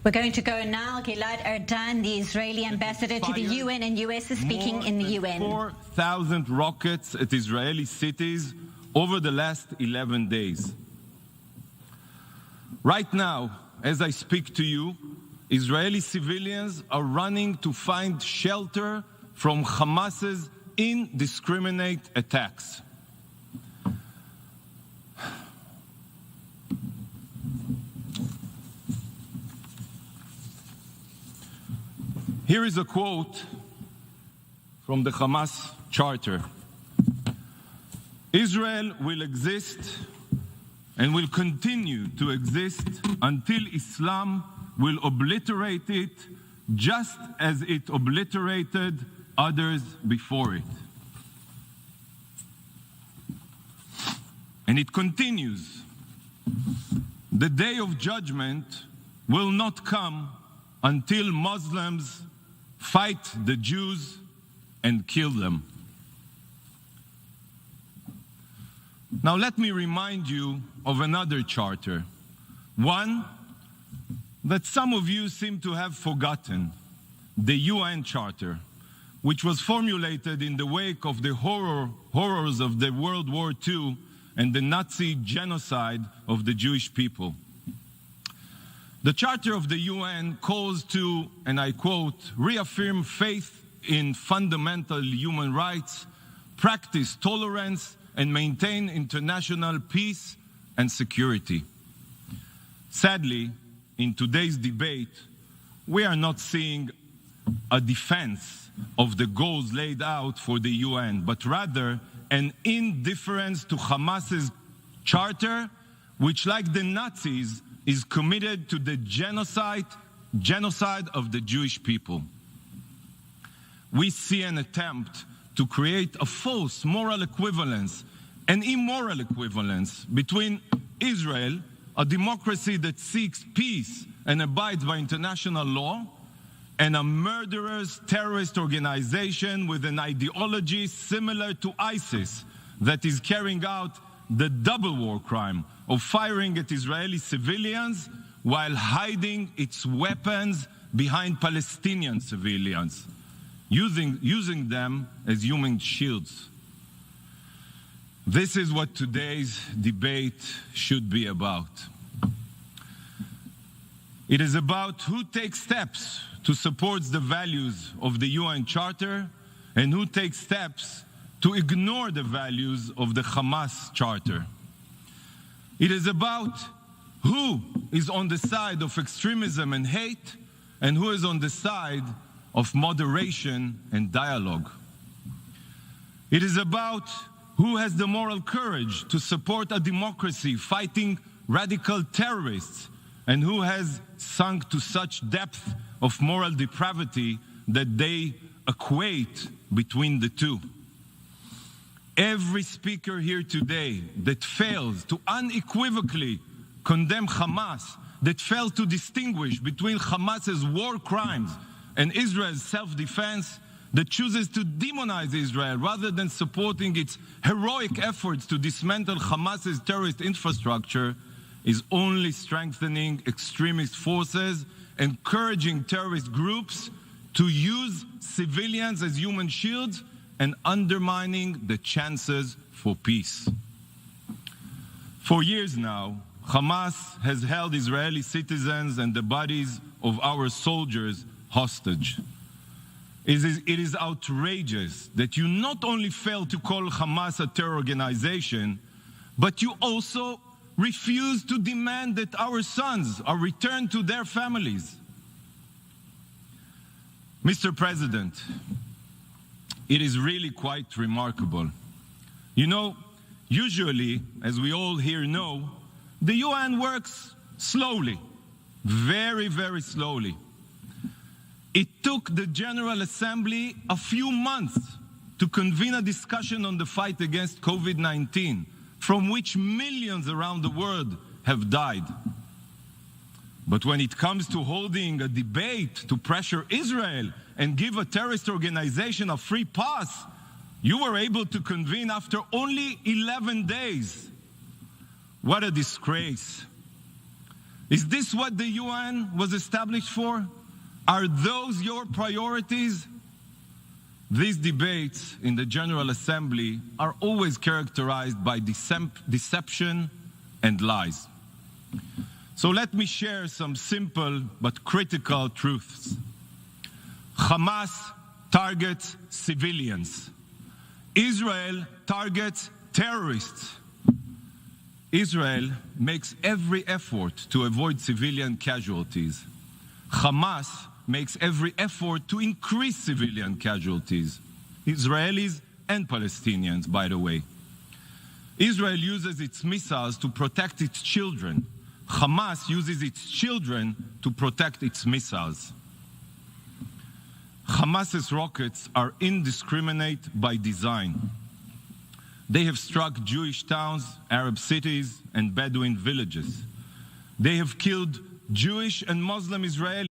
We're going to go now. Gilad Erdan, the Israeli ambassador to the UN and US, is speaking in the UN. 4,000 rockets at Israeli cities over the last 11 days. Right now, as I speak to you, Israeli civilians are running to find shelter from Hamas's indiscriminate attacks. Here is a quote from the Hamas charter. Israel will exist and will continue to exist until Islam will obliterate it just as it obliterated others before it. And it continues. The day of judgment will not come until Muslims fight the Jews and kill them. Now let me remind you of another charter, one that some of you seem to have forgotten, the UN Charter, which was formulated in the wake of the horrors of the World War II and the Nazi genocide of the Jewish people. The Charter of the UN calls to, and I quote, reaffirm faith in fundamental human rights, practice tolerance, and maintain international peace and security. Sadly, in today's debate, we are not seeing a defense of the goals laid out for the UN, but rather an indifference to Hamas's charter, which, like the Nazis, is committed to the genocide of the Jewish people. We see an attempt to create a false moral equivalence, an immoral equivalence between Israel, a democracy that seeks peace and abides by international law, and a murderous terrorist organization with an ideology similar to ISIS that is carrying out the double war crime of firing at Israeli civilians while hiding its weapons behind Palestinian civilians, using them as human shields. This is what today's debate should be about. It is about who takes steps to support the values of the UN Charter and who takes steps to ignore the values of the Hamas Charter. It is about who is on the side of extremism and hate and who is on the side of moderation and dialogue. It is about who has the moral courage to support a democracy fighting radical terrorists and who has sunk to such depth of moral depravity that they equate between the two. Every speaker here today that fails to unequivocally condemn Hamas, that fails to distinguish between Hamas's war crimes and Israel's self-defense, that chooses to demonize Israel rather than supporting its heroic efforts to dismantle Hamas's terrorist infrastructure, is only strengthening extremist forces, encouraging terrorist groups to use civilians as human shields, and undermining the chances for peace. For years now, Hamas has held Israeli citizens and the bodies of our soldiers hostage. It is outrageous that you not only fail to call Hamas a terror organization, but you also refuse to demand that our sons are returned to their families. Mr. President, it is really quite remarkable. You know, usually, as we all here know, the UN works slowly, very, very slowly. It took the General Assembly a few months to convene a discussion on the fight against COVID-19, from which millions around the world have died. But when it comes to holding a debate to pressure Israel and give a terrorist organization a free pass, you were able to convene after only 11 days. What a disgrace. Is this what the UN was established for? Are those your priorities? These debates in the General Assembly are always characterized by deception and lies. So let me share some simple but critical truths. Hamas targets civilians. Israel targets terrorists. Israel makes every effort to avoid civilian casualties. Hamas makes every effort to increase civilian casualties. Israelis and Palestinians, by the way. Israel uses its missiles to protect its children. Hamas uses its children to protect its missiles. Hamas's rockets are indiscriminate by design. They have struck Jewish towns, Arab cities, and Bedouin villages. They have killed Jewish and Muslim Israelis.